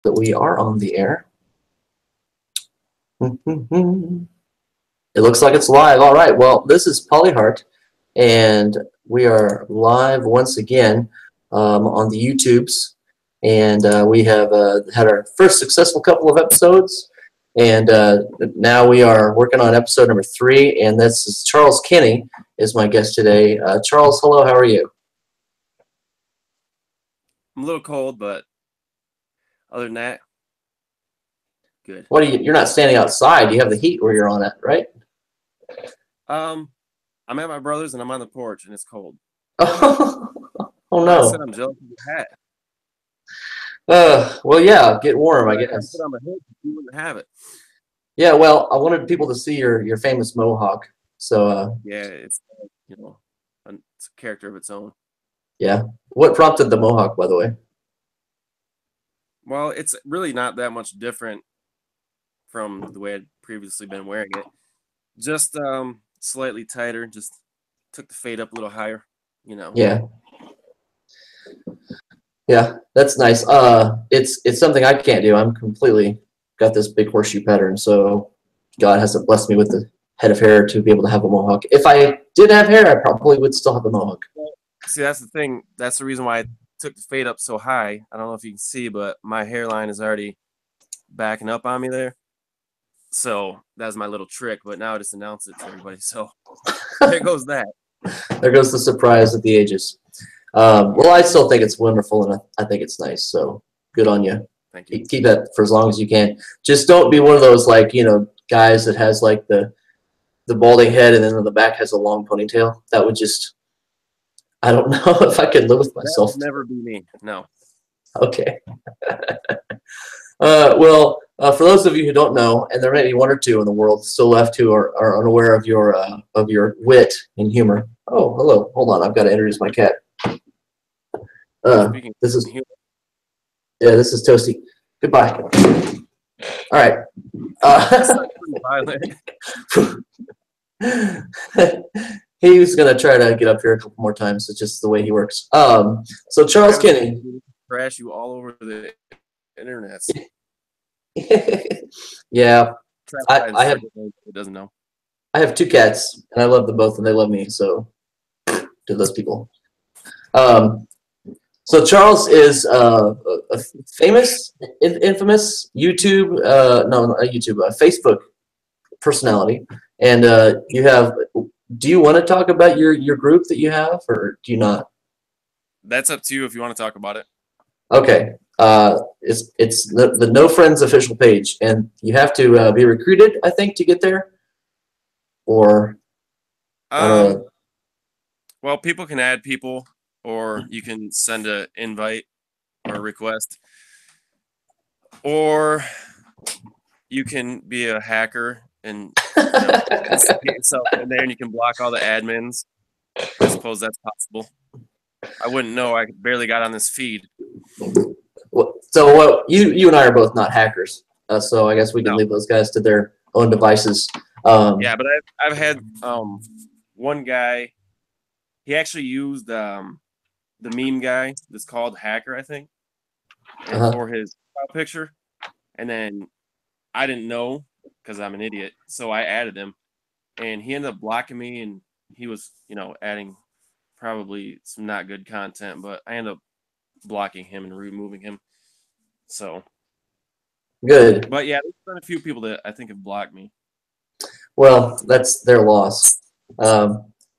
that we are on the air. It looks like it's live. All right. Well, this is Polyhart, and we are live once again on the YouTubes. And we have had our first successful couple of episodes, and now we are working on episode number 3. And this is Charles Kinney is my guest today. Charles, hello. How are you? I'm a little cold, but other than that, good. What are you? You're not standing outside. You have the heat where you're on it, right? I'm at my brother's and I'm on the porch and it's cold. Oh I no. said I'm jealous of your hat. Well, yeah, get warm, I guess. Put on my hood, you wouldn't have it. Yeah, well, I wanted people to see your famous mohawk. So, Yeah, it's it's a character of its own. yeah. What prompted the mohawk, by the way? Well, it's really not that much different from the way I'd previously been wearing it. Just slightly tighter. Just took the fade up a little higher. Yeah. Yeah, that's nice. It's something I can't do. I'm completely got this big horseshoe pattern, so God hasn't blessed me with the head of hair to be able to have a mohawk. If I did have hair, I probably would still have a mohawk. See, that's the thing. That's the reason why I took the fade up so high. I don't know if you can see, but my hairline is already backing up on me there. So that's my little trick. But now I just announce it to everybody. So there goes that. There goes the surprise of the ages. Well, I still think it's wonderful, and I think it's nice. So good on you. Thank you. Keep that for as long as you can. Just don't be one of those guys that has like the balding head and then on the back has a long ponytail. That would just, I don't know if I could live with myself. That would never be me. No. Okay. Well, for those of you who don't know, and there may be one or two in the world still left who are unaware of your wit and humor. Oh, hello. Hold on. I've got to introduce my cat. This is Toasty. Goodbye. All right. He was gonna try to get up here a couple more times. It's just the way he works. So Charles Kinney. Crash you all over the internet. Yeah. I have. It doesn't know. I have 2 cats, and I love them both, and they love me. So to those people. So Charles is a famous, infamous YouTube, no, not YouTube, Facebook personality. And you have. Do you want to talk about your group that you have, or do you not? That's up to you if you want to talk about it. Okay. It's the No Friends official page, and you have to be recruited, I think, to get there. Or. Well, people can add people, or you can send an invite or a request, or you can be a hacker and get yourself in there and you can block all the admins. I suppose that's possible. I wouldn't know. I barely got on this feed. So you and I are both not hackers, so I guess we can leave those guys to their own devices. Yeah, but I've had one guy. He actually used the meme guy that's called Hacker, I think, for his profile picture, and then I didn't know because I'm an idiot, so I added him, and he ended up blocking me, and he was, adding probably some not good content, but I ended up blocking him and removing him. So good. But yeah, there's been a few people that I think have blocked me. Well, that's their loss.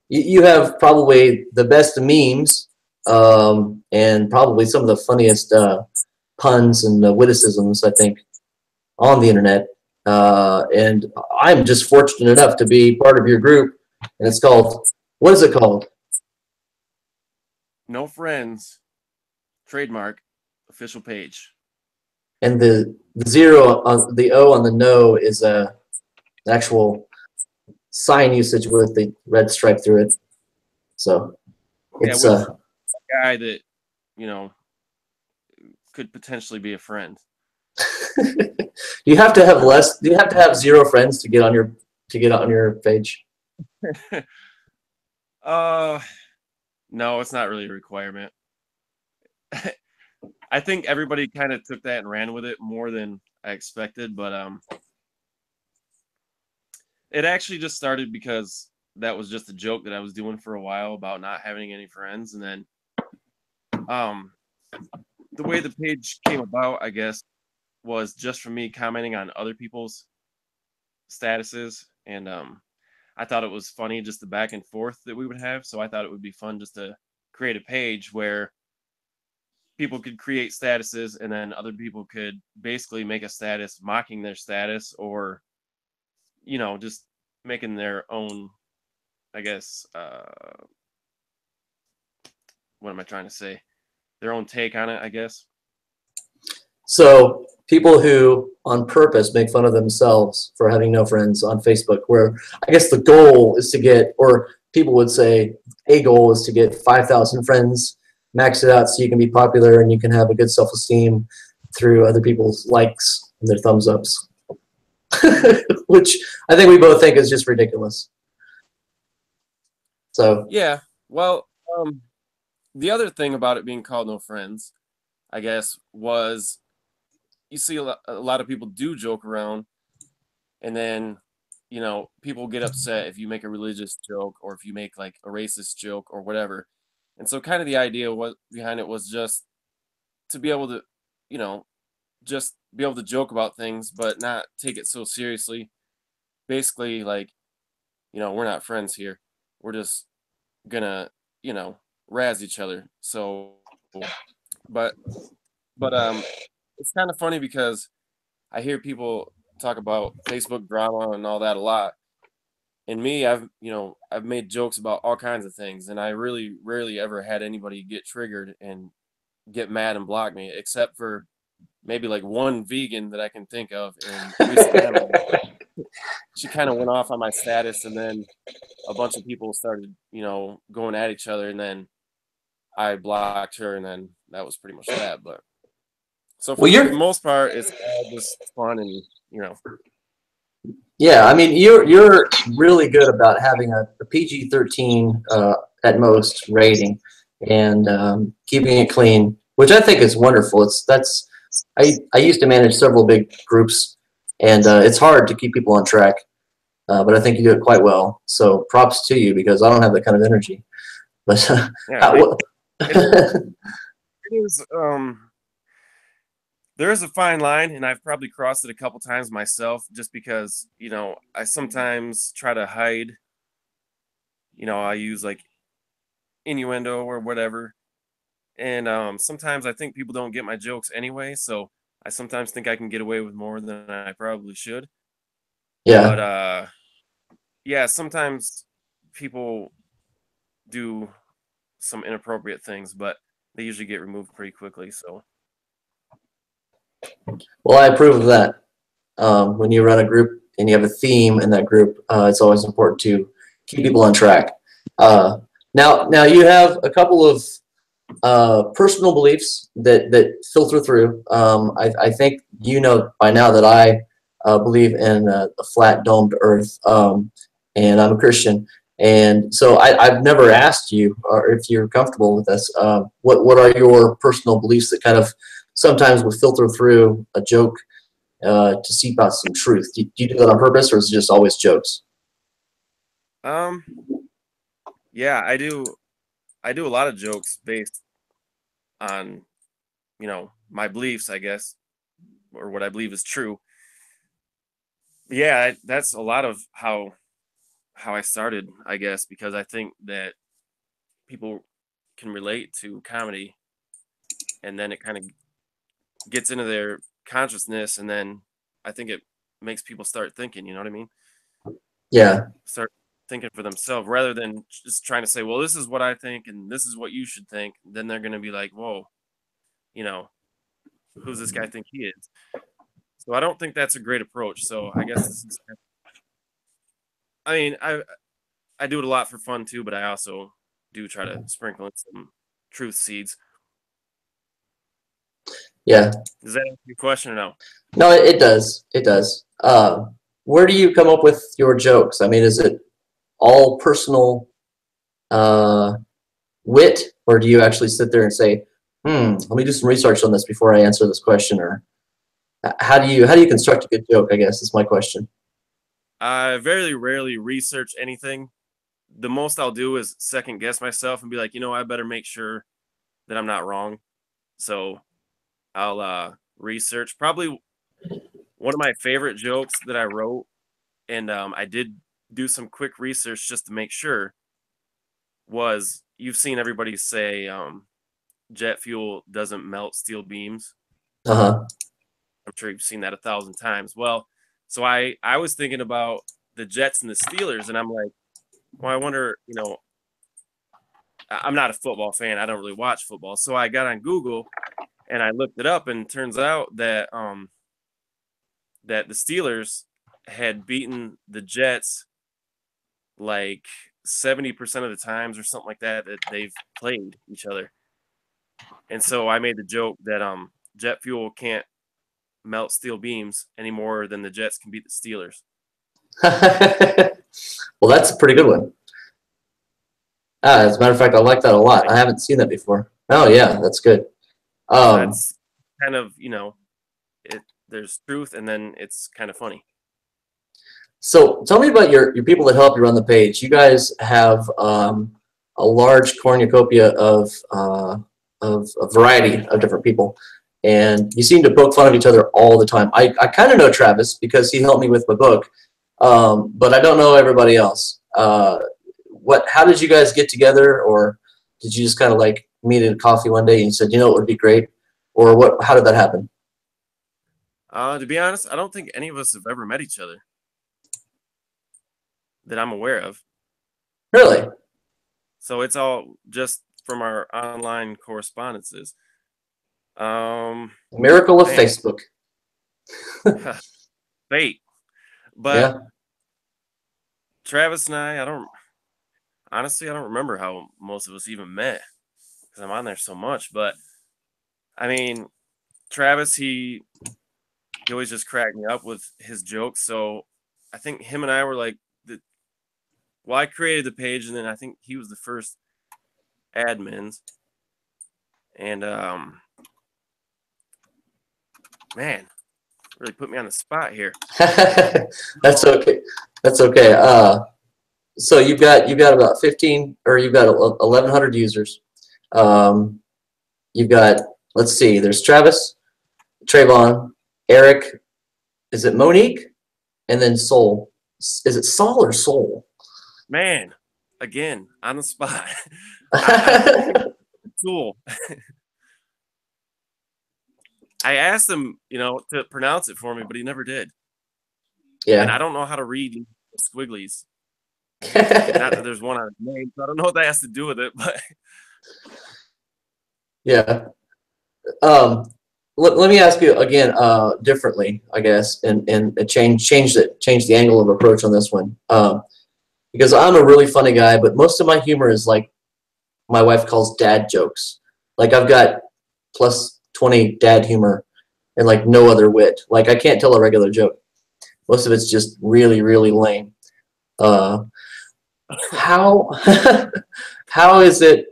You have probably the best memes, and probably some of the funniest puns and witticisms, I think, on the internet. And I'm just fortunate enough to be part of your group, and it's called, what is it called? No Friends, trademark, official page. And the 0 on the O on the no is an actual sign usage with the red stripe through it. So it's a guy that could potentially be a friend. You have to have less. Do you have to have 0 friends to get on your page? No, it's not really a requirement. I think everybody kind of took that and ran with it more than I expected, but it actually just started because that was just a joke that I was doing for a while about not having any friends, and then the way the page came about, I guess, was just from me commenting on other people's statuses, and I thought it was funny just the back and forth that we would have, so I thought it would be fun just to create a page where people could create statuses and then other people could basically make a status mocking their status, or just making their own, I guess, what am I trying to say, their own take on it, I guess. So people who on purpose make fun of themselves for having no friends on Facebook, where I guess the goal is to get, or people would say a goal is to get 5,000 friends, max it out so you can be popular and you can have a good self-esteem through other people's likes and their thumbs ups, which I think we both think is just ridiculous. So yeah, well, the other thing about it being called No Friends, I guess, was you see a lot of people do joke around, and then people get upset if you make a religious joke or if you make like a racist joke or whatever. And so kind of the idea behind it was just to be able to just be able to joke about things but not take it so seriously. Basically, like, we're not friends here, we're just gonna razz each other. So but it's kind of funny because I hear people talk about Facebook drama and all that a lot. And me, I've made jokes about all kinds of things, and I really rarely ever had anybody get triggered and get mad and block me, except for maybe like one vegan that I can think of. And she kind of went off on my status, and then a bunch of people started, going at each other, and then I blocked her, and then that was pretty much that. But so for the most part, it's all just fun, and Yeah, I mean, you're really good about having a PG-13 at most rating, and keeping it clean, which I think is wonderful. I used to manage several big groups, and it's hard to keep people on track, but I think you do it quite well. So props to you, because I don't have that kind of energy. But it is. There is a fine line, and I've probably crossed it a couple times myself, just because I sometimes try to hide. I use like innuendo or whatever, and sometimes I think people don't get my jokes anyway, so I sometimes think I can get away with more than I probably should. Yeah. But yeah, sometimes people do some inappropriate things, but they usually get removed pretty quickly. So. Well, I approve of that. When you run a group and you have a theme in that group, it's always important to keep people on track. Now you have a couple of personal beliefs that filter through. I think by now that I believe in a flat domed earth, and I'm a Christian. And so I've never asked you, or if you're comfortable with this, what are your personal beliefs that kind of sometimes will filter through a joke to seep out some truth? Do you do that on purpose, or is it just always jokes? Yeah, I do a lot of jokes based on my beliefs, I guess, or what I believe is true. Yeah, that's a lot of how I started, I guess, because I think that people can relate to comedy, and then it kind of gets into their consciousness, and then I think it makes people start thinking, you know what I mean? Yeah. Start thinking for themselves rather than just trying to say, well, this is what I think and this is what you should think. Then they're going to be like, whoa, who's this guy think he is? So I don't think that's a great approach. So I guess I mean, I do it a lot for fun too, but I also do try to sprinkle in some truth seeds. Yeah. Does that answer your question or no? No, it does. It does. Where do you come up with your jokes? I mean, is it all personal wit, or do you actually sit there and say, Let me do some research on this before I answer this question. Or how do you construct a good joke? I guess is my question. I very rarely research anything. The most I'll do is second guess myself and be like, I better make sure that I'm not wrong. So I'll research. Probably one of my favorite jokes that I wrote, and I did do some quick research just to make sure, was you've seen everybody say jet fuel doesn't melt steel beams. Uh-huh. I'm sure you've seen that 1,000 times. Well, so I was thinking about the Jets and the Steelers, and I'm like, well, I wonder, I'm not a football fan. I don't really watch football. So I got on Google and I looked it up, and it turns out that that the Steelers had beaten the Jets like 70% of the times or something like that they've played each other. And so I made the joke that jet fuel can't melt steel beams any more than the Jets can beat the Steelers. Well, that's a pretty good one. As a matter of fact, I like that a lot. I haven't seen that before. Oh yeah, that's good. That's kind of, there's truth, and then it's kind of funny. So tell me about your people that help you run the page. You guys have a large cornucopia of a variety of different people, and you seem to poke fun of each other all the time. I kind of know Travis because he helped me with my book, but I don't know everybody else. How did you guys get together, or did you just kind of like meet at a coffee one day and you said, it would be great, or what? How did that happen? To be honest, I don't think any of us have ever met each other that I'm aware of. Really? So it's all just from our online correspondences. Miracle of Facebook. Fate. But yeah. Travis and I don't remember how most of us even met because I'm on there so much. But I mean, Travis, he always just cracked me up with his jokes. So I think him and I were like, I created the page, and then I think he was the first admins. And man, really put me on the spot here. That's okay. That's okay. So you've got about 15, or you've got 1,100 users. You've got, let's see, there's Travis, Trayvon, Eric, is it Monique, and then Soul. Is it Saul or Soul? Man, again on the spot. Cool. I asked him, to pronounce it for me, but he never did. Yeah. And I don't know how to read squigglies. Not that there's one on his name, so I don't know what that has to do with it, but yeah. Let me ask you again, differently, I guess, and change the angle of approach on this one. Because I'm a really funny guy, but most of my humor is like my wife calls dad jokes. Like I've got plus 20 dad humor and like no other wit. Like I can't tell a regular joke. Most of it's just really, really lame. How how is it?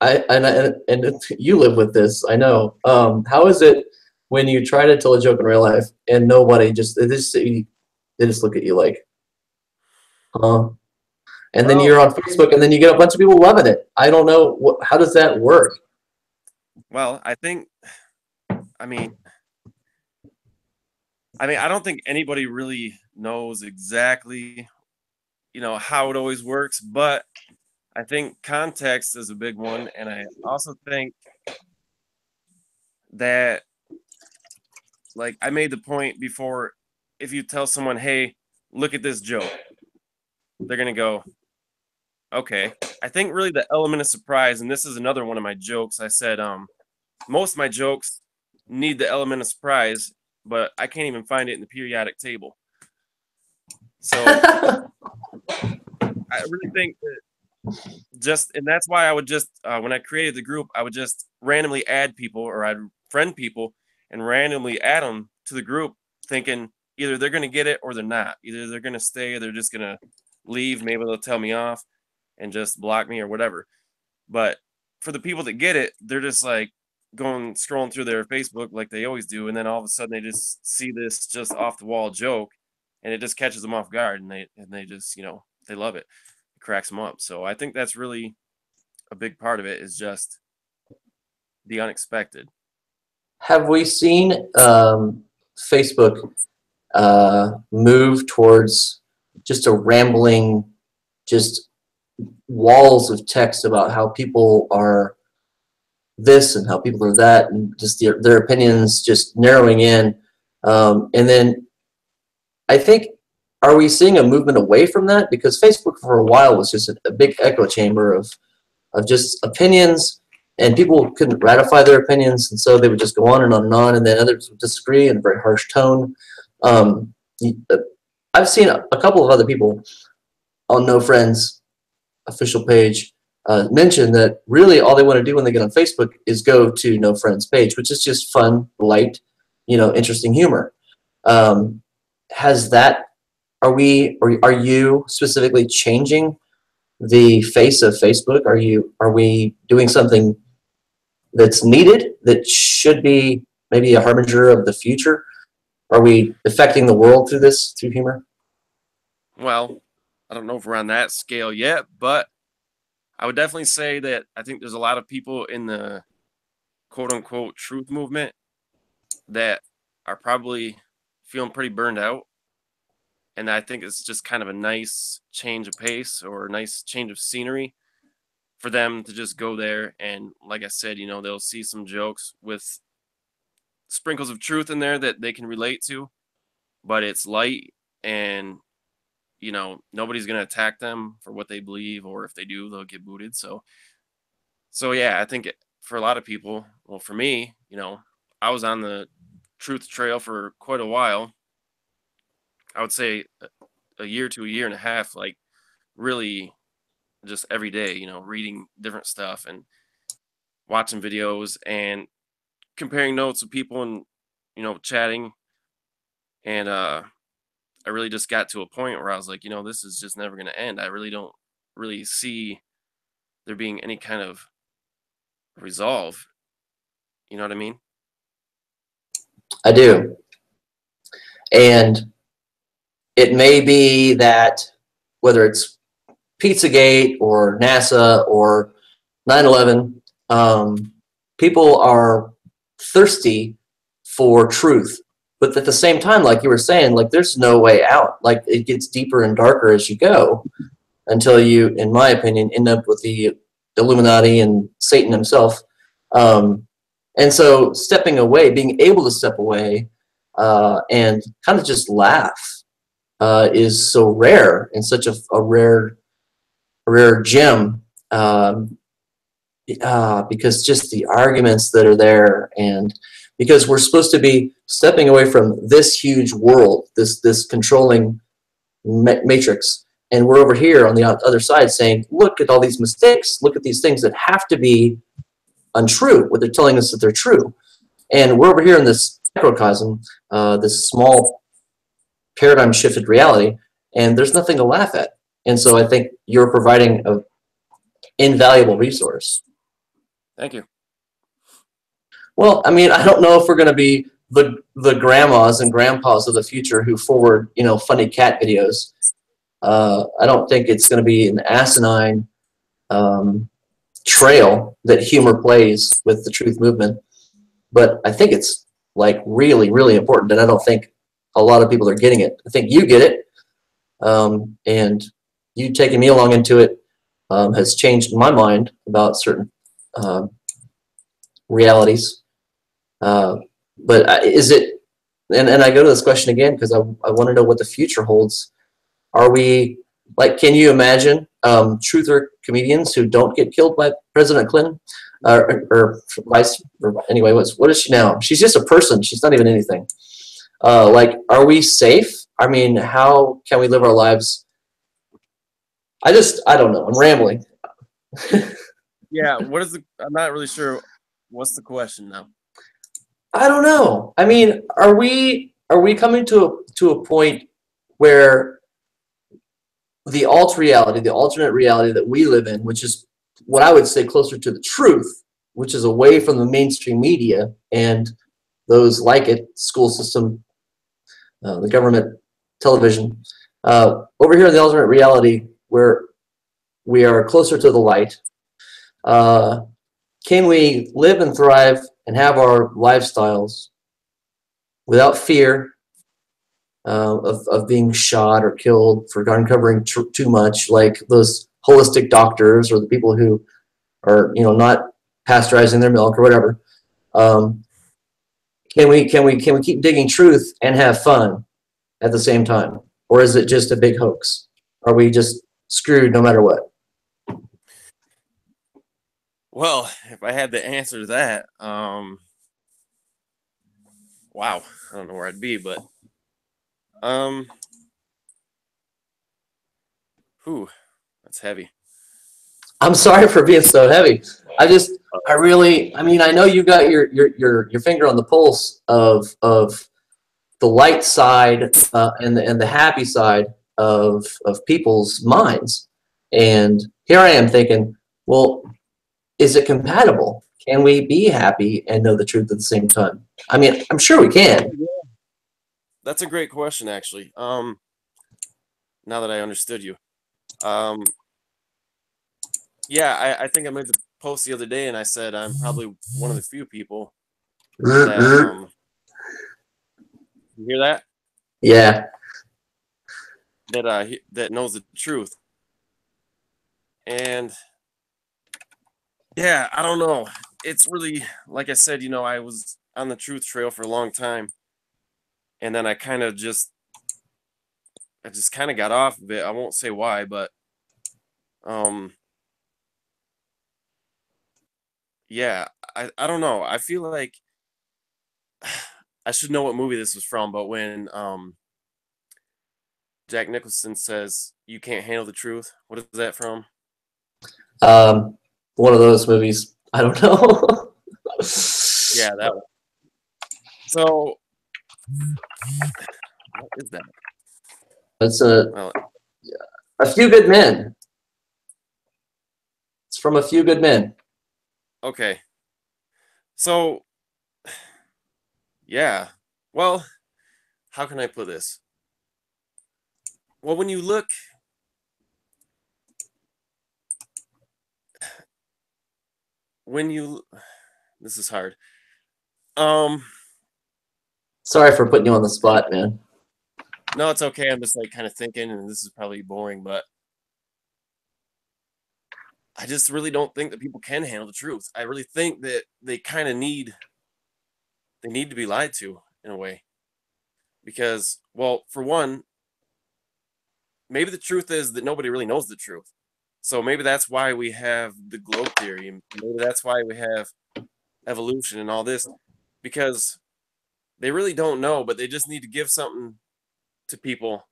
And you live with this, I know. How is it when you try to tell a joke in real life and nobody they just look at you like, huh? And then you're on Facebook, and then you get a bunch of people loving it. I don't know how does that work? Well, I don't think anybody really knows exactly, how it always works, but I think context is a big one, and I also think that, like, I made the point before, if you tell someone, hey, look at this joke, they're going to go, okay. I think really the element of surprise, and this is another one of my jokes, I said most of my jokes need the element of surprise, but I can't even find it in the periodic table. So I really think that and that's why I would just, when I created the group, I would just randomly add people, or I'd friend people and randomly add them to the group, thinking either they're going to get it or they're not. Either they're going to stay or they're just going to leave. Maybe they'll tell me off and just block me or whatever. But for the people that get it, they're just like scrolling through their Facebook like they always do, and then all of a sudden they just see this just off the wall joke, and it just catches them off guard, and they just, you know, they love it. It cracks them up. So I think that's really a big part of it, is just the unexpected. Have we seen Facebook move towards just a rambling, just walls of text about how people are this and how people are that, and just their opinions just narrowing in, and then I think, are we seeing a movement away from that? Because Facebook for a while was just a big echo chamber of just opinions, and people couldn't ratify their opinions, and so they would just go on, and then others would disagree in a very harsh tone. I've seen a couple of other people on No Friends official page mention that really all they want to do when they get on Facebook is go to No Friends page, which is just fun, light, you know, interesting humor. Has that, are you specifically changing the face of Facebook? Are we doing something that's needed, that should be maybe a harbinger of the future? Are we affecting the world through humor? Well, I don't know if we're on that scale yet, but I would definitely say that I think there's a lot of people in the quote unquote truth movement that are probably feeling pretty burned out. And I think it's just kind of a nice change of pace, or a nice change of scenery, for them to just go there. And like I said, you know, they'll see some jokes with sprinkles of truth in there that they can relate to, but it's light, and, you know, nobody's going to attack them for what they believe, or if they do, they'll get booted. So yeah, I think for a lot of people, well, for me, you know, I was on the truth trail for quite a while. I would say a year to a year and a half, like really just every day, you know, reading different stuff and watching videos and comparing notes with people, and, you know, chatting. And I really just got to a point where I was like, you know, this is just never going to end. I really don't really see there being any kind of resolve. You know what I mean? I do. And it may be that whether it's Pizzagate or NASA or 9/11, people are thirsty for truth. But at the same time, like you were saying, like there's no way out. Like it gets deeper and darker as you go, until you, in my opinion, end up with the Illuminati and Satan himself. And so stepping away, being able to step away and kind of just laugh is so rare, and such a rare gem, because just the arguments that are there, and because we're supposed to be stepping away from this huge world, this controlling matrix, and we're over here on the other side saying, look at all these mistakes, look at these things that have to be untrue, what they're telling us that they're true, and we're over here in this microcosm, this small paradigm shifted reality, and there's nothing to laugh at. And so I think you're providing an invaluable resource. Thank you. Well, I mean, I don't know if we're going to be the grandmas and grandpas of the future who forward, you know, funny cat videos. I don't think it's going to be an asinine trail that humor plays with the truth movement. But I think it's like really, really important, and I don't think a lot of people are getting it. I think you get it, and you taking me along into it has changed my mind about certain realities. But is it, and I go to this question again because I want to know what the future holds. Are we, like, can you imagine truther comedians who don't get killed by President Clinton? Or vice, or anyway, what is she now? She's just a person. She's not even anything. Like, are we safe? I mean, how can we live our lives? I don't know. I'm rambling. Yeah, I'm not really sure. What's the question now? I don't know. I mean, are we coming to a point where the alternate reality that we live in, which is what I would say closer to the truth, which is away from the mainstream media and those like it, school system, the government, television. Over here in the alternate reality, where we are closer to the light, can we live and thrive and have our lifestyles without fear of being shot or killed for uncovering too much, like those holistic doctors or the people who are, not pasteurizing their milk or whatever? Can we keep digging truth and have fun at the same time, or is it just a big hoax? Are we just screwed no matter what? Well, if I had the answer to that, wow, I don't know where I'd be, but whew, that's heavy. I'm sorry for being so heavy. I know you got your finger on the pulse of the light side and the happy side of people's minds. And here I am thinking, well, is it compatible? Can we be happy and know the truth at the same time? I mean, I'm sure we can. That's a great question, actually. Now that I understood you, yeah, I think I made the post the other day, and I said I'm probably one of the few people that you hear that? Yeah. That knows the truth. And yeah, I don't know. It's really, like I said, I was on the truth trail for a long time, and then I just kind of got off of it. I won't say why, but um yeah, I don't know. I feel like I should know what movie this was from, but when Jack Nicholson says you can't handle the truth, what is that from? Um, One of those movies. I don't know. Yeah, that one. So what is that? It's Well, A Few Good Men. It's from A Few Good Men. okay. So yeah. Well, how can I put this? Well, when you this is hard. Um Sorry for putting you on the spot, man. no, it's okay. I'm just like kind of thinking, and this is probably boring, but I just really don't think that people can handle the truth. I really think that they kind of need to be lied to in a way. Because, well, for one, maybe the truth is that nobody really knows the truth. So maybe that's why we have the globe theory, and maybe that's why we have evolution and all this, because they really don't know, but they just need to give something to people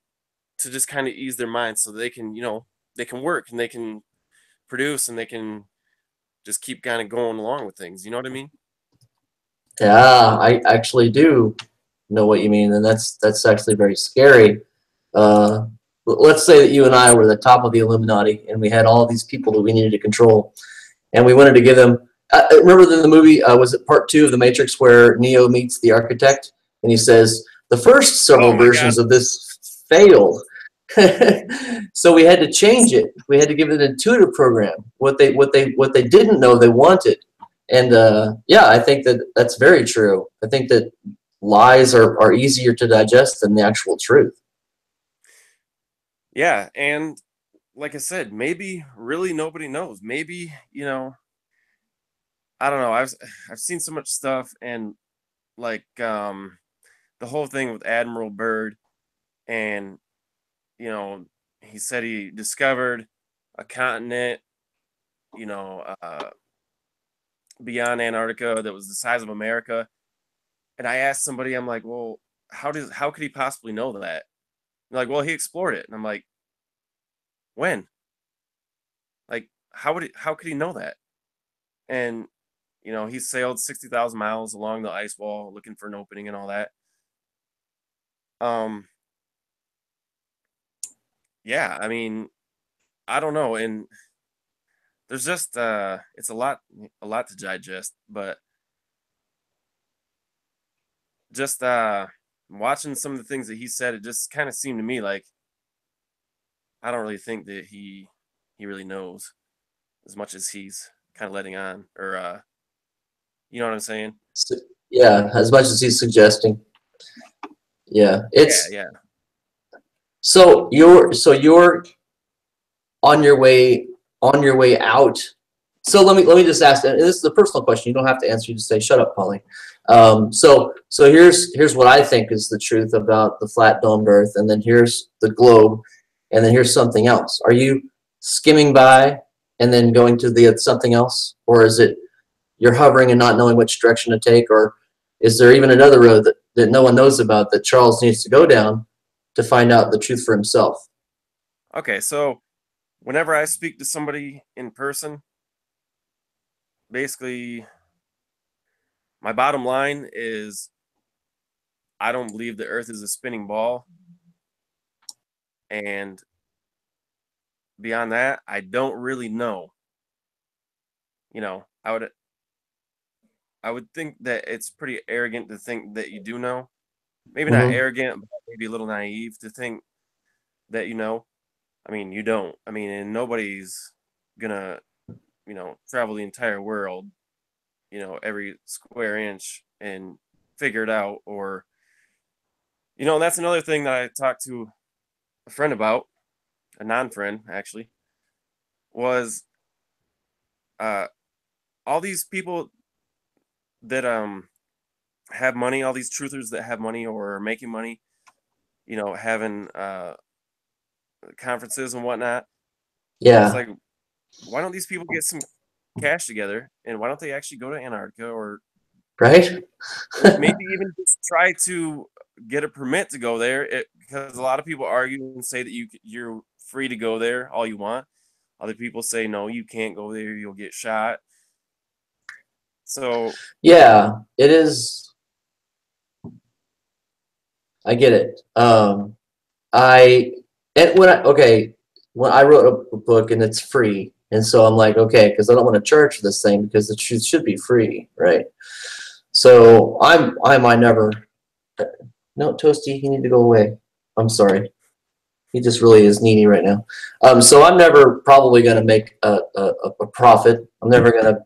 to just kind of ease their minds so they can, they can work and they can produce and they can just keep kind of going along with things. You know what I mean? Yeah, I actually do know what you mean, and that's actually very scary. Uh, let's say that you and I were the top of the Illuminati, and we had all these people that we needed to control, and we wanted to give them. Remember in the movie, was it part 2 of The Matrix, where Neo meets the architect, and he says the first Oh several my God. versions of this failed. So we had to change it. We had to give it an intuitive program. What they didn't know they wanted, and yeah, I think that that's very true. I think that lies are easier to digest than the actual truth. Yeah. And like I said, maybe really nobody knows. Maybe, I don't know. I've seen so much stuff and like the whole thing with Admiral Byrd and you know, he said he discovered a continent, you know, beyond Antarctica that was the size of America. And I asked somebody, I'm like, well, how could he possibly know that? They're like, well, he explored it. And I'm like, when? Like, how could he know that? And he sailed 60,000 miles along the ice wall looking for an opening and all that. Um, yeah, I mean, I don't know. And there's just it's a lot to digest, but just watching some of the things that he said, it just kind of seemed to me like I don't really think that he really knows as much as he's kind of letting on, or you know what I'm saying? So, yeah, as much as he's suggesting. Yeah, it's Yeah. so you're on your way out. So let me just ask, and this is a personal question. You don't have to answer. You just say, "Shut up, Polly." So here's what I think is the truth about the flat domed Earth, and then here's the globe, and then here's something else. Are you skimming by and then going to the something else, or is it you're hovering and not knowing which direction to take, or is there even another road that no one knows about that Charles needs to go down to find out the truth for himself? Okay, so whenever I speak to somebody in person, basically my bottom line is I don't believe the Earth is a spinning ball. And beyond that, I don't really know. You know, I would think that it's pretty arrogant to think that you do know. Maybe not Mm-hmm. arrogant, but maybe a little naive to think that you know. I mean, you don't. I mean, and nobody's gonna, travel the entire world, every square inch and figure it out. Or, that's another thing that I talked to a friend about, a non-friend actually, was uh all these people that have money, all these truthers that have money or are making money, having conferences and whatnot. It's Yeah. like, why don't these people get some cash together, and why don't they actually go to Antarctica, or Right. maybe even just try to get a permit to go there? Because a lot of people argue and say that you're free to go there all you want. Other people say no, you can't go there, you'll get shot. So Yeah, it is. I get it. I and when I okay, when I wrote a book and it's free, and so I'm like, okay, because I don't want to charge for this thing because the truth should be free, right? So I might never. No, Toasty, you need to go away. I'm sorry. He just really is needy right now. So I'm never probably going to make a profit. I'm never going to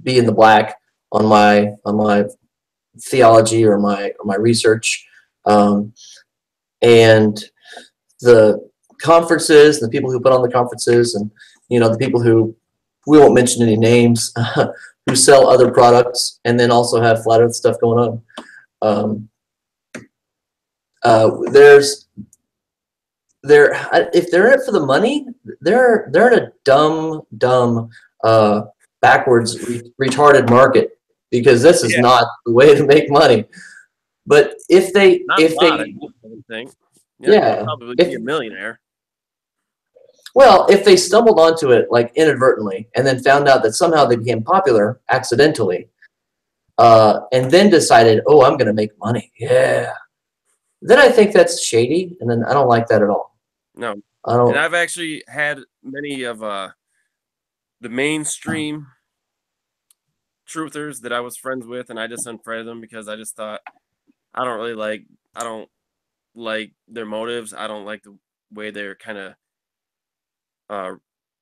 be in the black on my theology or my research. And the conferences, the people who put on the conferences, and the people who we won't mention any names who sell other products and then also have flat earth stuff going on. There's if they're in it for the money, they're in a dumb backwards retarded market, because this is yeah, not the way to make money. But if they not a lot, I would think. Yeah, you could yeah, probably be a if millionaire. well, if they stumbled onto it like inadvertently and then found out that somehow they became popular accidentally, and then decided, oh, I'm going to make money, yeah, then I think that's shady, and then I don't like that at all. No, I and don't. I've actually had many of the mainstream truthers that I was friends with, and I just unfriended them because I just thought I don't like their motives. I don't like the way they're kind of uh,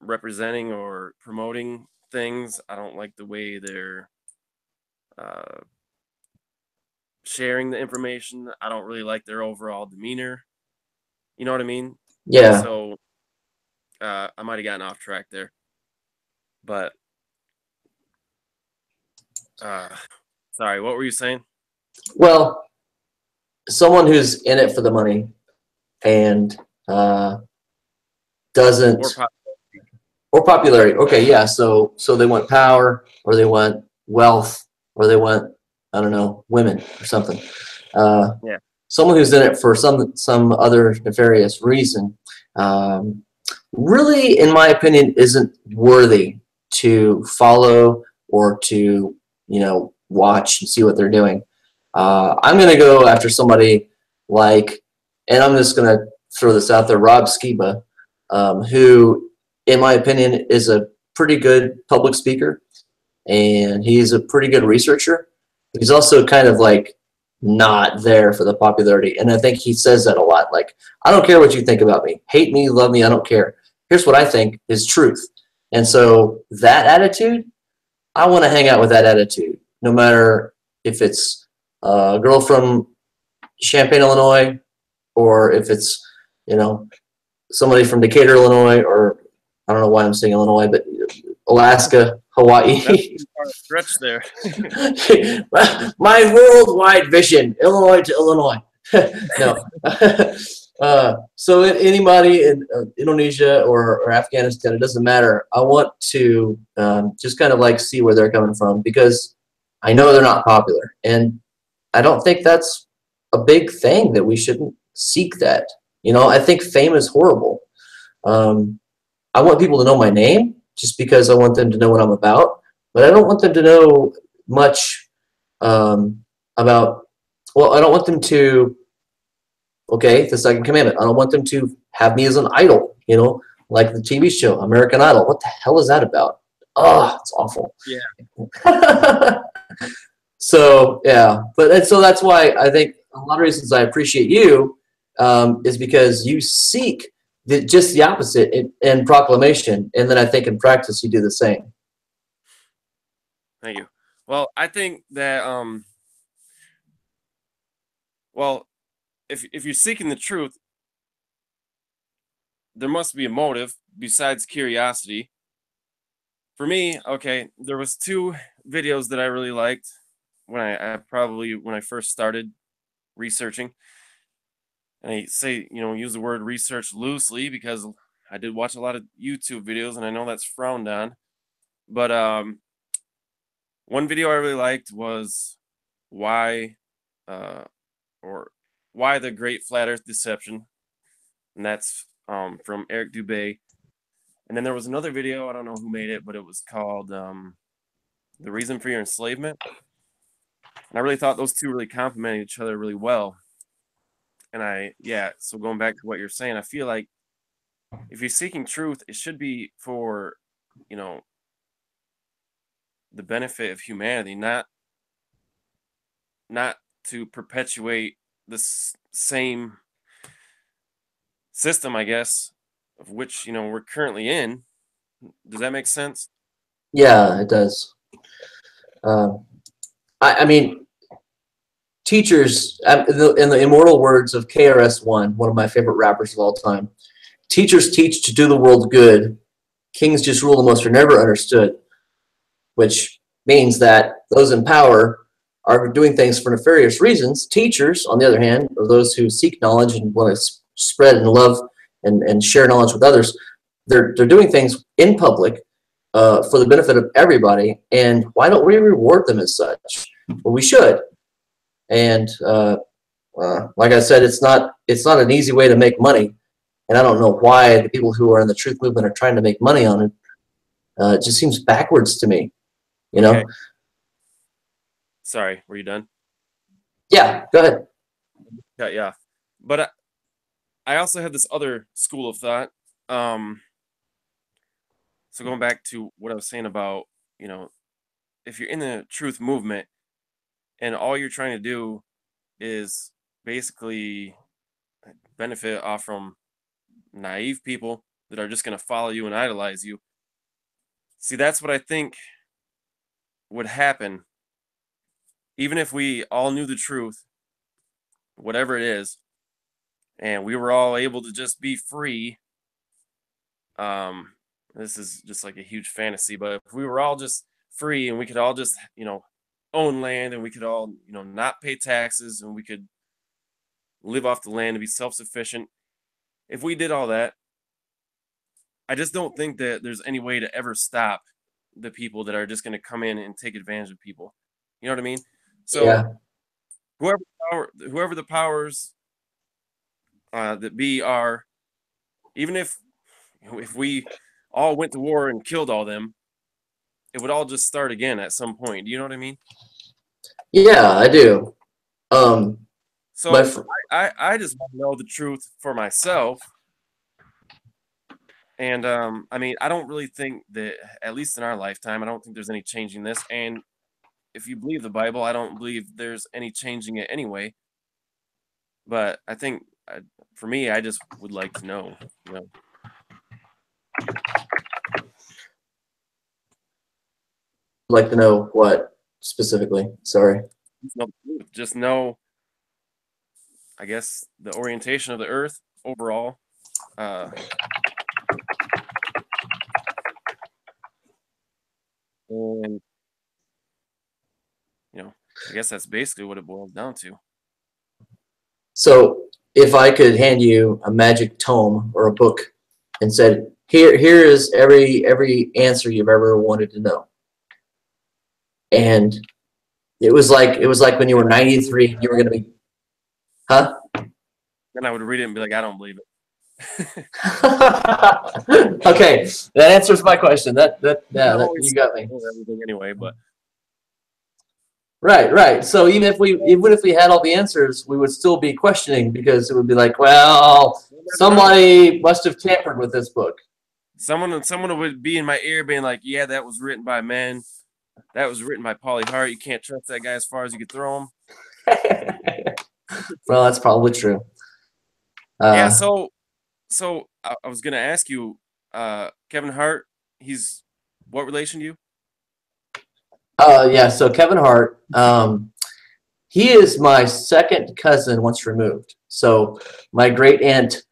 representing or promoting things. I don't like the way they're uh, sharing the information. I don't really like their overall demeanor. You know what I mean? Yeah. So I might have gotten off track there, but uh, sorry. What were you saying? Well, someone who's in it for the money and doesn't Or or popularity. Okay, yeah. So they want power, or they want wealth, or they want, I don't know, women or something. Uh, yeah, Someone who's in it for some other nefarious reason, really, in my opinion, isn't worthy to follow or to watch and see what they're doing. I'm going to go after somebody like, and I'm just going to throw this out there, Rob Skiba, who, in my opinion, is a pretty good public speaker, and he's a pretty good researcher. He's also kind of like not there for the popularity, and I think he says that a lot. Like, I don't care what you think about me. Hate me, love me, I don't care. Here's what I think is truth. And so that attitude, I want to hang out with that attitude, no matter if it's a girl from Champaign, Illinois, or if it's, you know, somebody from Decatur, Illinois, or I don't know why I'm saying Illinois, but Alaska, Hawaii. That's stretch there. My worldwide vision, Illinois to Illinois. No. So anybody in Indonesia or Afghanistan, it doesn't matter. I want to just kind of like see where they're coming from, because I know they're not popular. And I don't think that's a big thing, that we shouldn't seek that. You know, I think fame is horrible. I want people to know my name just because I want them to know what I'm about, but I don't want them to know much about, well, I don't want them to, okay, the second commandment, I don't want them to have me as an idol, you know, like the TV show American Idol. What the hell is that about? Oh, it's awful. Yeah. So, yeah, and so that's why I think a lot of reasons I appreciate you is because you seek just the opposite in proclamation, and then I think in practice you do the same. Thank you. Well, I think that well, if you're seeking the truth, there must be a motive besides curiosity. For me, okay, there was 2 videos that I really liked when I first started researching. And I say, use the word research loosely because I did watch a lot of YouTube videos and I know that's frowned on. But one video I really liked was why the Great Flat Earth Deception, and that's from Eric Dubay. And then there was another video, I don't know who made it, but it was called The Reason for Your Enslavement. And I really thought those 2 really complemented each other really well. And so going back to what you're saying, I feel like if you're seeking truth, it should be for, the benefit of humanity, not to perpetuate this same system, I guess, of which, we're currently in. Does that make sense? Yeah, it does. I mean, teachers, in the immortal words of KRS-One, one of my favorite rappers of all time, teachers teach to do the world good. Kings just rule the most are never understood, which means that those in power are doing things for nefarious reasons. Teachers, on the other hand, are those who seek knowledge and want to spread and love and share knowledge with others. They're doing things in public for the benefit of everybody, and why don't we reward them as such? Well, we should. And like I said, it's not an easy way to make money, and I don't know why the people who are in the truth movement are trying to make money on it. It just seems backwards to me, you know. Okay. Sorry, were you done? Yeah, go ahead. Yeah. But I also had this other school of thought. So going back to what I was saying about, if you're in the truth movement and all you're trying to do is basically benefit off from naive people that are just going to follow you and idolize you. See, that's what I think would happen. Even if we all knew the truth, whatever it is, and we were all able to just be free, this is just like a huge fantasy, but if we were all just free and we could all just, own land, and we could all, not pay taxes, and we could live off the land and be self-sufficient. If we did all that, I just don't think that there's any way to ever stop the people that are just going to come in and take advantage of people. You know what I mean? So Yeah. whoever the powers that be are, even if we all went to war and killed all them, it would all just start again at some point. Do you know what I mean? Yeah, I do. So I just want to know the truth for myself. And I mean, I don't really think that, at least in our lifetime, I don't think there's any changing this. And if you believe the Bible, I don't believe there's any changing it anyway. But I think, for me, I just would like to know, you know. Like to know what specifically? Sorry. Just know, I guess, the orientation of the Earth overall. And, you know, I guess that's basically what it boils down to. So if I could hand you a magic tome or a book and said, here is every answer you've ever wanted to know. And it was like when you were 93, you were gonna be, huh? Then I would read it and be like, I don't believe it. Okay, that answers my question. You got me. Everything anyway, but Right. So even if we had all the answers, we would still be questioning because it would be like, well, somebody must have tampered with this book. Someone would be in my ear being like, yeah, that was written by men. That was written by Pauly Hart. You can't trust that guy as far as you could throw him. Well, that's probably true. Yeah, so I was gonna ask you, Kevin Hart, he's what relation to you? Yeah, so Kevin Hart, he is my second cousin once removed. So my great aunt,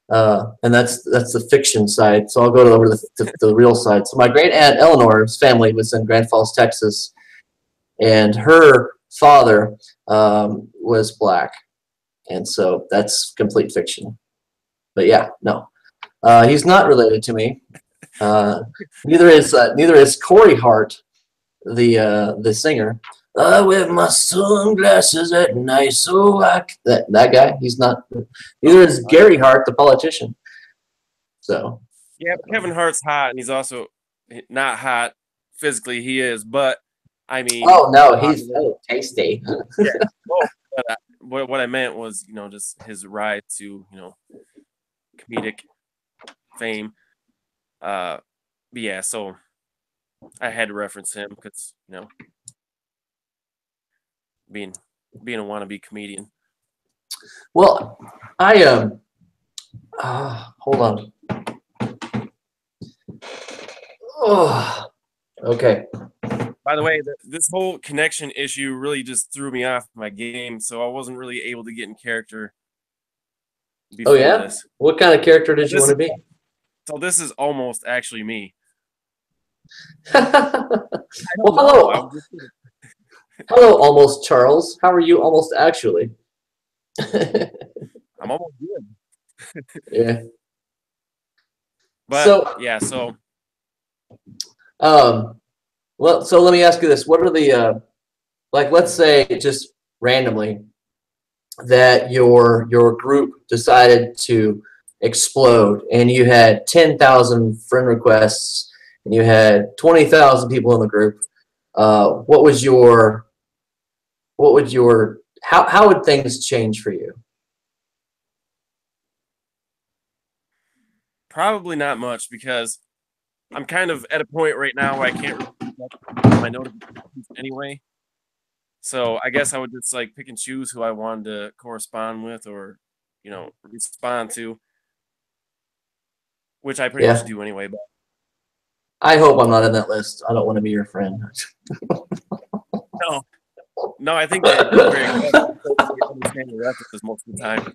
and that's the fiction side. So I'll go over to the real side. So my great aunt Eleanor's family was in Grand Falls, Texas, and her father was black, and so that's complete fiction. But yeah, no, he's not related to me. Neither is Corey Hart, the singer. I wear my sunglasses at night, so that guy. He's not. Neither is Gary Hart, the politician. So. Yeah, Kevin Hart's hot, and he's also not hot physically. He is, but I mean. Oh no, he's so tasty. Yeah. But what I meant was, you know, just his ride to, you know, comedic fame. Yeah, so I had to reference him because, you know, being a wannabe comedian. Well, I hold on. Oh, okay. By the way, this whole connection issue really just threw me off my game, so I wasn't really able to get in character before this. What kind of character did you want to be? So this is almost actually me. Well, hello. Hello, almost Charles. How are you almost actually? I'm almost good. Yeah. But so, yeah, so well, so let me ask you this. What are the like, let's say just randomly that your group decided to explode and you had 10,000 friend requests and you had 20,000 people in the group. What would your how would things change for you? Probably not much, because I'm kind of at a point right now where I can't really my notifications anyway. So I guess I would just like pick and choose who I wanted to correspond with or, you know, respond to, which I pretty much do anyway. But I hope I'm not in that list. I don't want to be your friend. No, I think that you're very understand the references most of the time.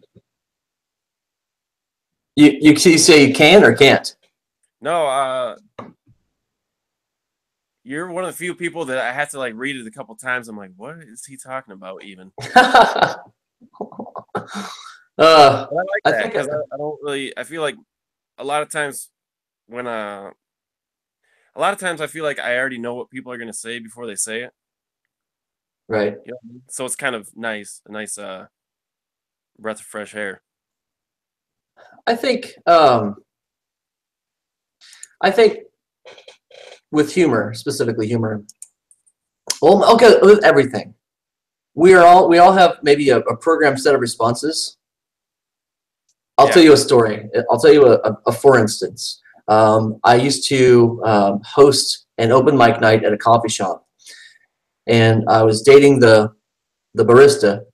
You say you can or can't? No, you're one of the few people that I have to like read it a couple times. I'm like, what is he talking about even? I like that because I don't really. I feel like a lot of times when a lot of times I feel like I already know what people are gonna say before they say it. Right. You know? So it's kind of nice, a nice breath of fresh air. I think with humor, specifically humor. Well, okay, with everything. We all have maybe a programmed set of responses. I'll tell you a story. I'll tell you a for instance. I used to host an open mic night at a coffee shop, and I was dating the barista,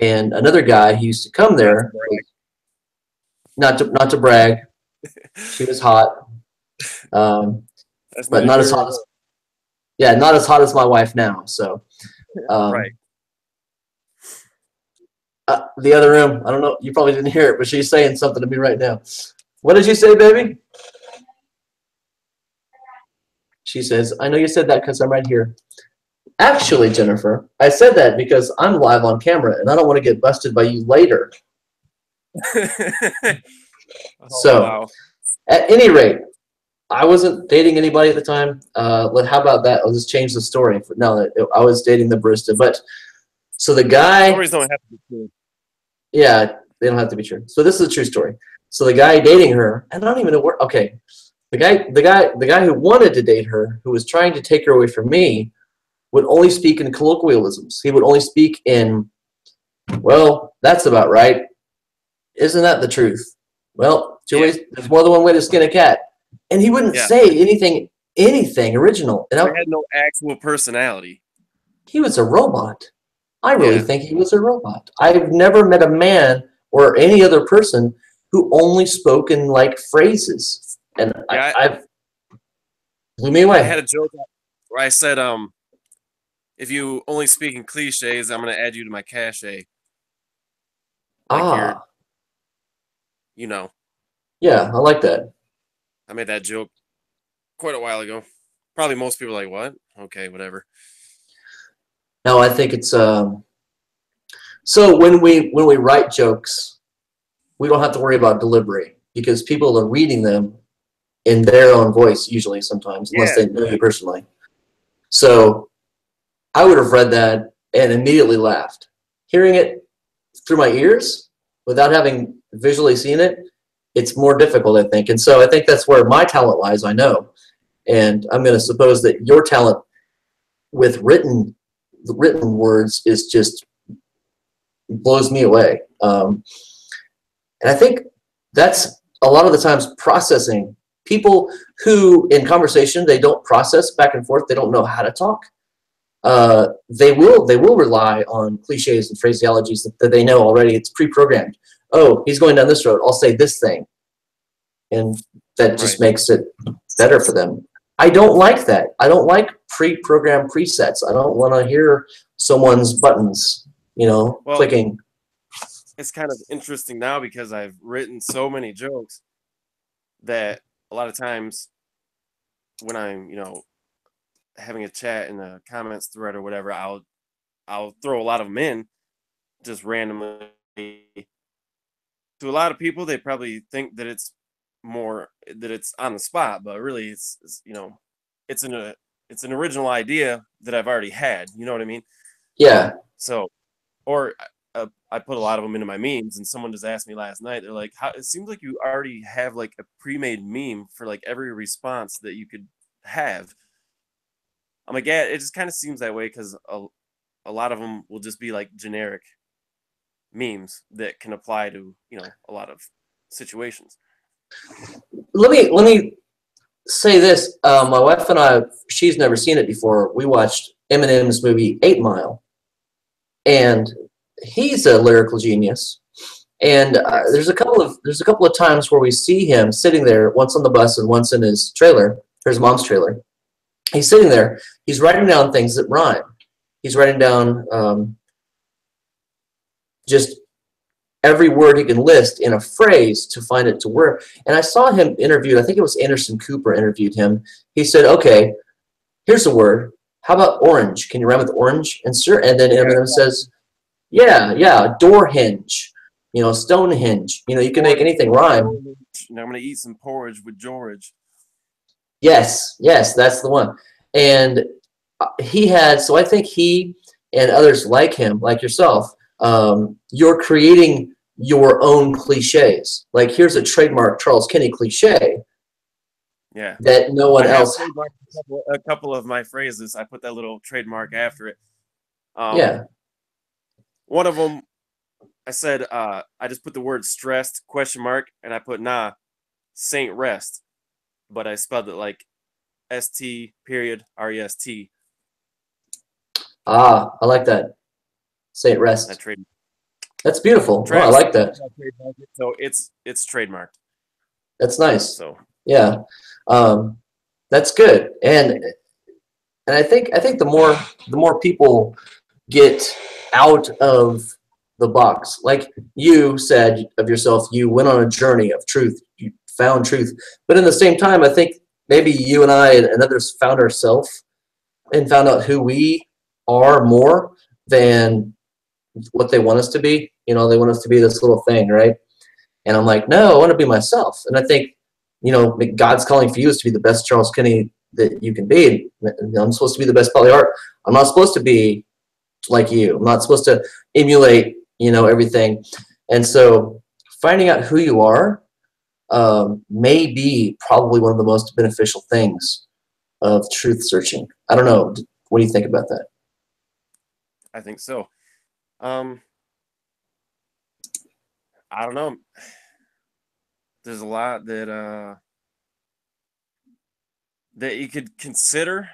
and another guy who used to come there. Not to brag, she was hot, That's but neither not as here hot nor as not as hot as my wife now. So there. Right. the other room, I don't know, you probably didn't hear it, but she's saying something to me right now. What did you say, baby? She says, I know you said that because I'm right here. Actually, Jennifer, I said that because I'm live on camera and I don't want to get busted by you later. So, wow. at any rate, I wasn't dating anybody at the time. How about that? I'll just change the story. No, I was dating the barista. But so the guy, Stories don't have to be true. yeah, they don't have to be true. So this is a true story. So the guy dating her, and I don't even know where. Okay, the guy who wanted to date her, who was trying to take her away from me, would only speak in colloquialisms. He would only speak in, well, that's about right. Isn't that the truth? Well, two ways. There's more than one way to skin a cat. And he wouldn't say anything original. He had no actual personality. He was a robot. I really think he was a robot. I've never met a man or any other person who only spoke in like phrases. And I've blew me away. I had a joke where I said, if you only speak in cliches, I'm going to add you to my cachet. Like you're, you know. Yeah, I like that. I made that joke quite a while ago. Probably most people are like, what? Okay, whatever. No, I think it's so when we write jokes, we don't have to worry about delivery because people are reading them in their own voice usually sometimes, unless they know you personally. So I would have read that and immediately laughed. Hearing it through my ears without having visually seen it, it's more difficult, I think. And so I think that's where my talent lies, I know. And I'm going to suppose that your talent with written words is just blows me away. And I think that's a lot of the times processing. People who in conversation, they don't process back and forth, they don't know how to talk. They will rely on cliches and phraseologies that they know already. It's pre-programmed. Oh, he's going down this road. I'll say this thing. And that just makes it better for them. I don't like that. I don't like pre-programmed presets. I don't want to hear someone's buttons, clicking. It's kind of interesting now because I've written so many jokes that a lot of times when I'm, having a chat in the comments thread or whatever, I'll throw a lot of them in just randomly. To a lot of people, they probably think that it's on the spot, but really it's an original idea that I've already had. You know what I mean? Yeah. So, or I put a lot of them into my memes, and someone just asked me last night. They're like, it seems like you already have like a pre-made meme for like every response that you could have. I'm like, yeah, it just kind of seems that way because a lot of them will just be like generic memes that can apply to a lot of situations. Let me say this. My wife and I, she's never seen it before. We watched Eminem's movie 8 Mile, and he's a lyrical genius. And there's a couple of times where we see him sitting there, once on the bus and once in his trailer, his mom's trailer. He's sitting there. He's writing down things that rhyme. He's writing down just every word he can list in a phrase to find it to work. And I saw him interviewed. I think it was Anderson Cooper interviewed him. He said, "Okay, here's a word. How about orange? Can you rhyme with orange?" And then Eminem says, "Yeah, door hinge. Stonehenge. You can make anything rhyme." I'm gonna eat some porridge with George. Yes, that's the one. And he had, so I think he and others like him, like yourself, you're creating your own cliches. Like, here's a trademark Charles Kinney cliche. Yeah. That no one else. A couple of my phrases, I put that little trademark after it. Yeah. One of them, I said, I just put the word stressed ? And I put Saint Rest. but I spelled it like ST.REST. Ah, I like that. Say it I rest. trade That's beautiful. Oh, I Travis, like that. so it's trademarked. That's nice. So Yeah. Um, that's good. And I think the more people get out of the box, like you said of yourself, you went on a journey of truth, you found truth. But in the same time, I think maybe you and I and others found ourselves and found out who we are more than what they want us to be. You know, they want us to be this little thing, right? And I'm like, no, I want to be myself. And I think, God's calling for you is to be the best Charles Kinney that you can be. And I'm supposed to be the best Polly Hart. I'm not supposed to be like you. I'm not supposed to emulate, everything. And so finding out who you are may be probably one of the most beneficial things of truth searching. I don't know. What do you think about that? I think so. I don't know. There's a lot that you could consider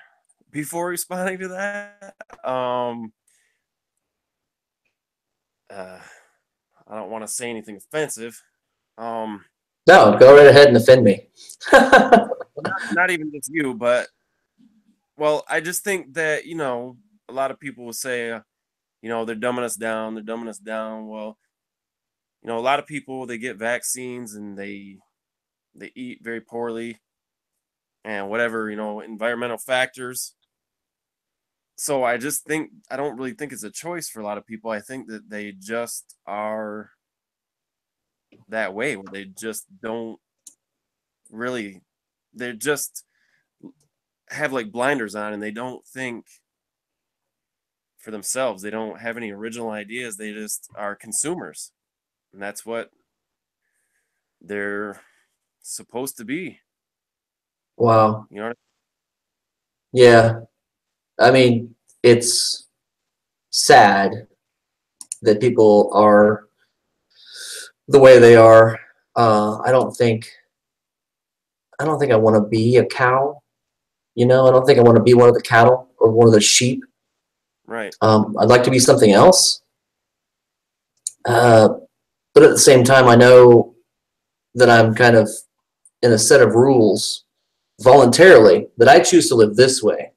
before responding to that. I don't want to say anything offensive. No, go right ahead and offend me. Not even just you, but well, I just think that a lot of people will say, they're dumbing us down. They're dumbing us down. Well, a lot of people, they get vaccines and they eat very poorly and whatever, environmental factors. So I just think I don't really think it's a choice for a lot of people. I think that they just are that way, where they just don't really, they just have like blinders on and they don't think for themselves. They don't have any original ideas. They just are consumers. And that's what they're supposed to be. Wow. You know? Yeah. I mean, it's sad that people are the way they are. I don't think I want to be a cow. I don't think I want to be one of the cattle or one of the sheep. Right. I'd like to be something else. Uh, but at the same time, I know that I'm kind of in a set of rules voluntarily that I choose to live this way.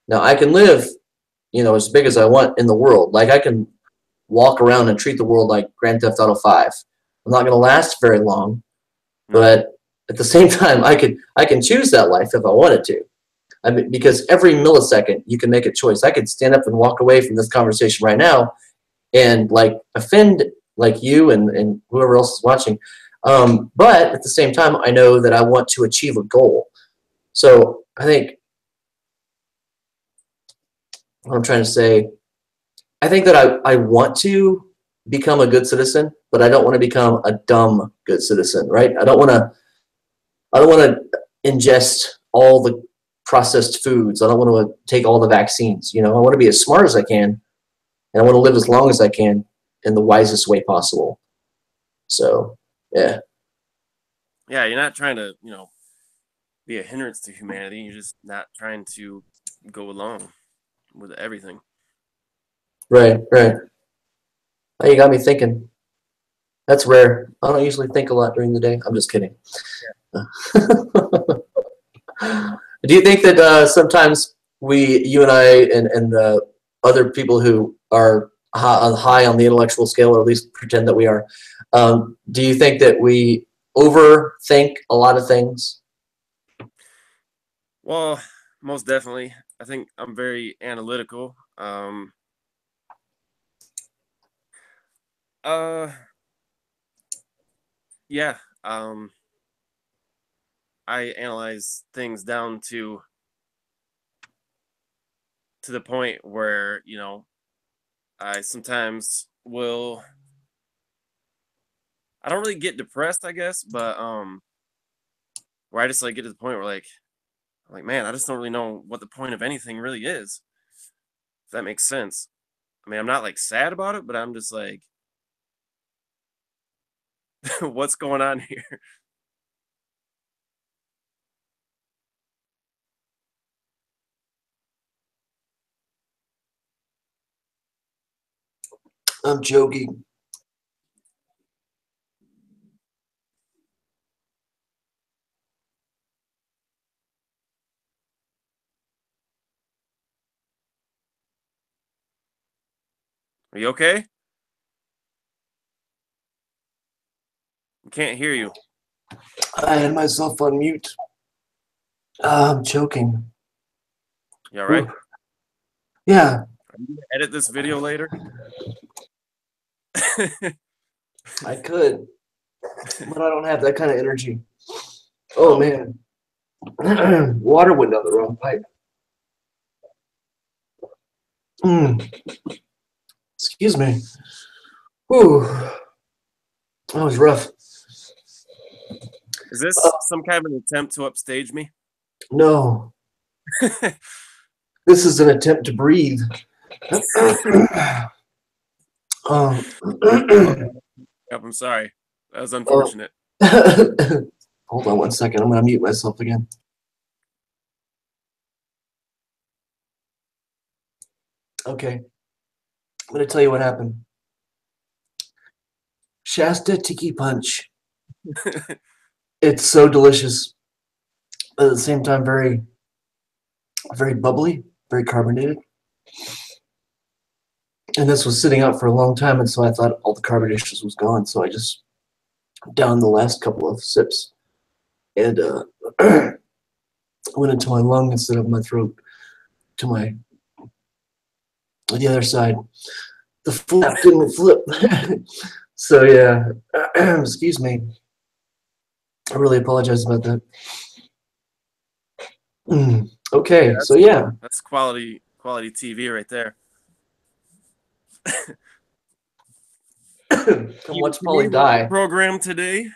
Now, I can live, as big as I want in the world. Like I can walk around and treat the world like Grand Theft Auto 5. I'm not going to last very long, No. but at the same time, I can choose that life if I wanted to. I mean, because every millisecond you can make a choice. I could stand up and walk away from this conversation right now and like offend like you and whoever else is watching. But at the same time, I know that I want to achieve a goal. So I think what I'm trying to say, I think that I want to become a good citizen, but I don't want to become a dumb good citizen, right? I don't want to ingest all the processed foods. I don't want to take all the vaccines. I want to be as smart as I can, and I want to live as long as I can in the wisest way possible. So, yeah. Yeah, you're not trying to, be a hindrance to humanity. You're just not trying to go along with everything. Right, right. Oh, you got me thinking. That's rare. I don't usually think a lot during the day. I'm just kidding. Do you think that sometimes you and I, and other people who are high on the intellectual scale, or at least pretend that we are, do you think that we overthink a lot of things? Well, most definitely. I think I'm very analytical. Uh, yeah. I analyze things down to the point where I sometimes will. I don't really get depressed, I guess, but where I just like get to the point where I'm like, man, I just don't really know what the point of anything really is. If that makes sense. I mean, I'm not like sad about it, but I'm just like, what's going on here? I'm joking. Are you okay? I can't hear you. I had myself on mute. I'm joking. You all right? Ooh. Yeah. Are you gonna edit this video later? I could, but I don't have that kind of energy. Oh, man. Water went down the wrong pipe. Excuse me. Whew. That was rough. Is this some kind of an attempt to upstage me? No. This is an attempt to breathe. I'm sorry. That was unfortunate. Hold on one second. I'm going to mute myself again. Okay. I'm going to tell you what happened. Shasta Tiki Punch. It's so delicious, but at the same time, very, very bubbly, very carbonated. And this was sitting out for a long time, and so I thought all the carbonation was gone. So I just downed the last couple of sips, and went into my lung instead of my throat to the other side. The flap didn't flip. So yeah, excuse me. I really apologize about that. Okay, so yeah. That's quality TV right there. Come watch Pauly die. Program today.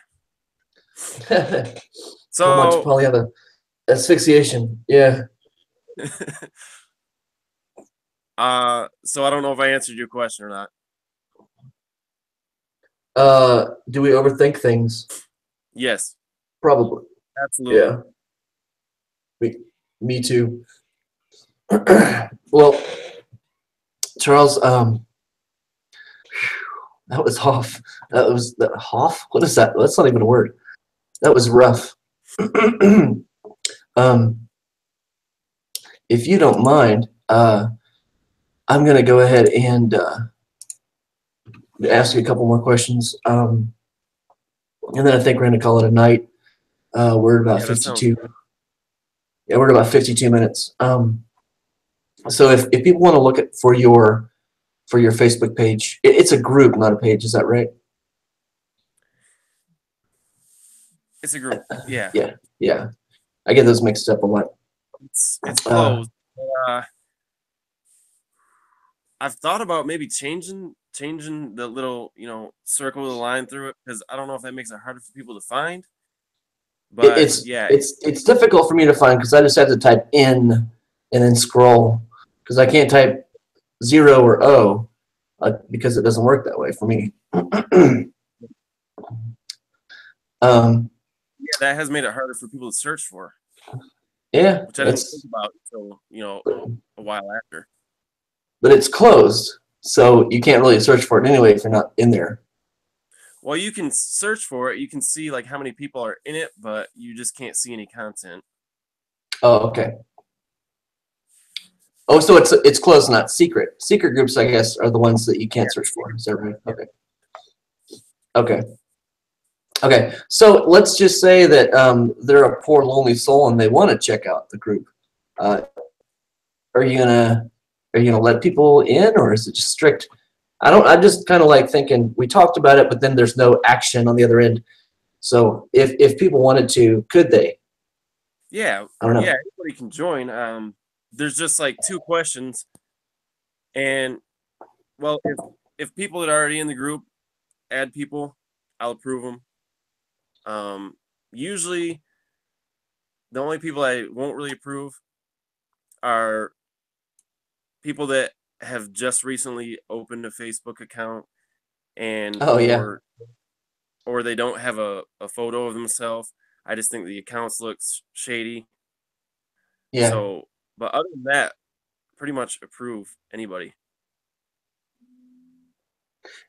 Come watch Pauly have a asphyxiation. Yeah. So I don't know if I answered your question or not. Do we overthink things? Yes. Probably. Absolutely. Yeah. Me too. Well, Charles, that was off. That was that Hoff? What is that? That's not even a word. That was rough. If you don't mind, I'm gonna go ahead and ask you a couple more questions. And then I think we're gonna call it a night. We're about 52. Yeah, we're about 52 minutes. So if people want to look at for your Facebook page, it's a group, not a page. Is that right? It's a group. Yeah. Yeah. I get those mixed up a lot. It's closed. I've thought about maybe changing the little circle with a line through it, because I don't know if that makes it harder for people to find. But it's difficult for me to find because I just have to type in and then scroll because I can't type 0 or O because it doesn't work that way for me. Yeah, that has made it harder for people to search for. Yeah, which I didn't think about until a while after. But it's closed, so you can't really search for it anyway if you're not in there. Well, you can search for it. You can see like how many people are in it, but you just can't see any content. Oh, okay. Oh, so it's closed, not secret. Secret groups, I guess, are the ones that you can't search for. Is that right? Okay. Okay. So let's just say that they're a poor, lonely soul and they want to check out the group. Are you gonna let people in, or is it just strict? I'm just kind of like thinking we talked about it, but then there's no action on the other end. So if people wanted to, could they? Yeah. I don't know. Yeah, anybody can join. There's just like 2 questions, and well, if people that are already in the group add people, I'll approve them. Usually, the only people I won't really approve are people that have just recently opened a Facebook account and or they don't have a photo of themselves. I just think the accounts looks shady. Yeah. So, but other than that, pretty much approve anybody.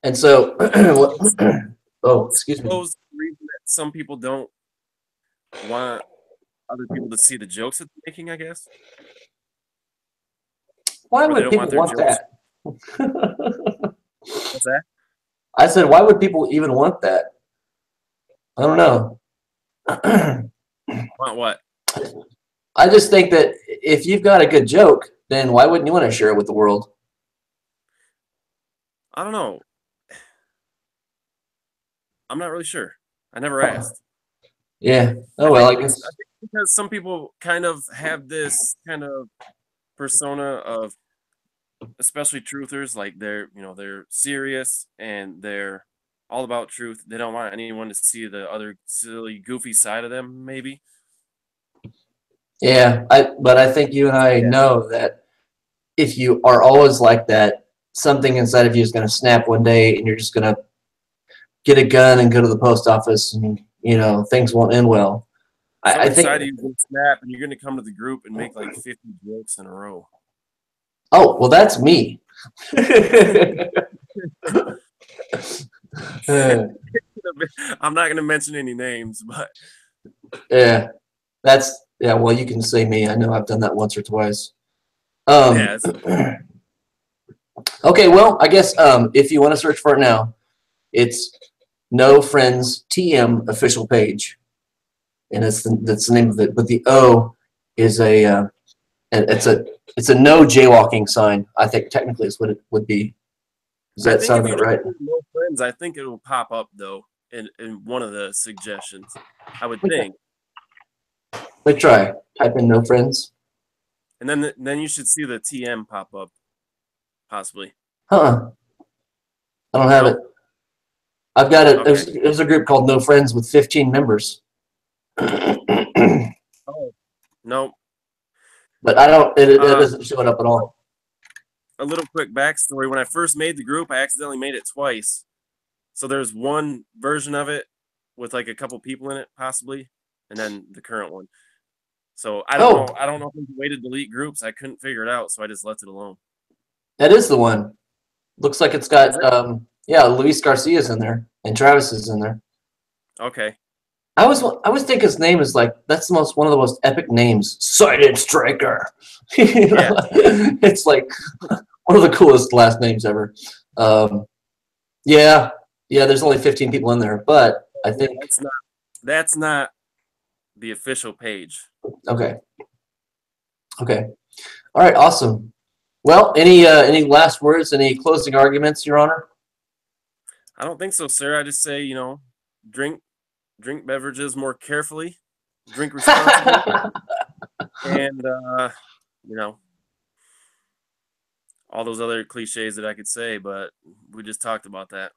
And so, oh, I excuse me. suppose the reason that some people don't want other people to see the jokes that they're making, I guess, Why or they would don't want people their want jokes. that? What's that? I said, why would people even want that? I don't know. Want what? I just think that if you've got a good joke, then why wouldn't you want to share it with the world? I don't know. I'm not really sure. I never Huh. asked. Yeah. I Oh well, think I it's guess. I think because some people kind of have this kind of persona of, especially truthers, like they're serious and they're all about truth. They don't want anyone to see the other silly, goofy side of them. Maybe. Yeah. But I think you and I Yeah. know that if you are always like that, something inside of you is going to snap one day, and you're just going to get a gun and go to the post office, and things won't end well. I Something think. inside of you will snap, and you're gonna come to the group and make like 50 jokes in a row. Oh well, that's me. I'm not gonna mention any names, but Yeah, yeah. Well, you can say me. I know I've done that once or twice. yeah, it's Okay, well, I guess if you want to search for it now, it's No Friends TM official page, and that's the name of it. But the O is it's a no jaywalking sign. I think technically is what it would be. Does I that think sound if you about just right? do no friends, I think it will pop up though in one of the suggestions. I would Okay. think. Let me try. Type in No Friends. And then you should see the TM pop up, possibly. Huh? I don't have it. No? I've got it. Okay. There's a group called No Friends with 15 members. Oh. No. But I don't. It Uh doesn't show it up at all. a little quick backstory. When I first made the group, I accidentally made it twice. So there's one version of it with like a couple people in it, possibly, and then the current one. So I don't Oh, know. I don't know if there's a way to delete groups. I couldn't figure it out, so I just left it alone. that is the one. Looks like it's Is got it? yeah, Luis Garcia's in there and Travis is in there. Okay. I always think his name is like that's one of the most epic names. Sighted Striker. Yeah. It's like one of the coolest last names ever. Um, yeah, yeah. There's only 15 people in there, but I think That's not the official page. okay, okay, all right, awesome. Well, any last words? Any closing arguments, Your Honor? I don't think so, sir. I just say, drink drink beverages more carefully, drink responsibly, and you know, all those other cliches that I could say, but we just talked about that.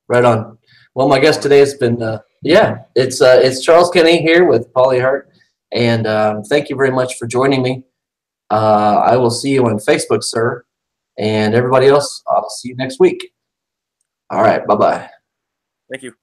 Right on. Well, my guest All the today has been yeah, it's Charles Kenny here with Polly Hart, and thank you very much for joining me. I will see you on Facebook, sir, and everybody else. I'll see you next week. All right, bye bye. Thank you.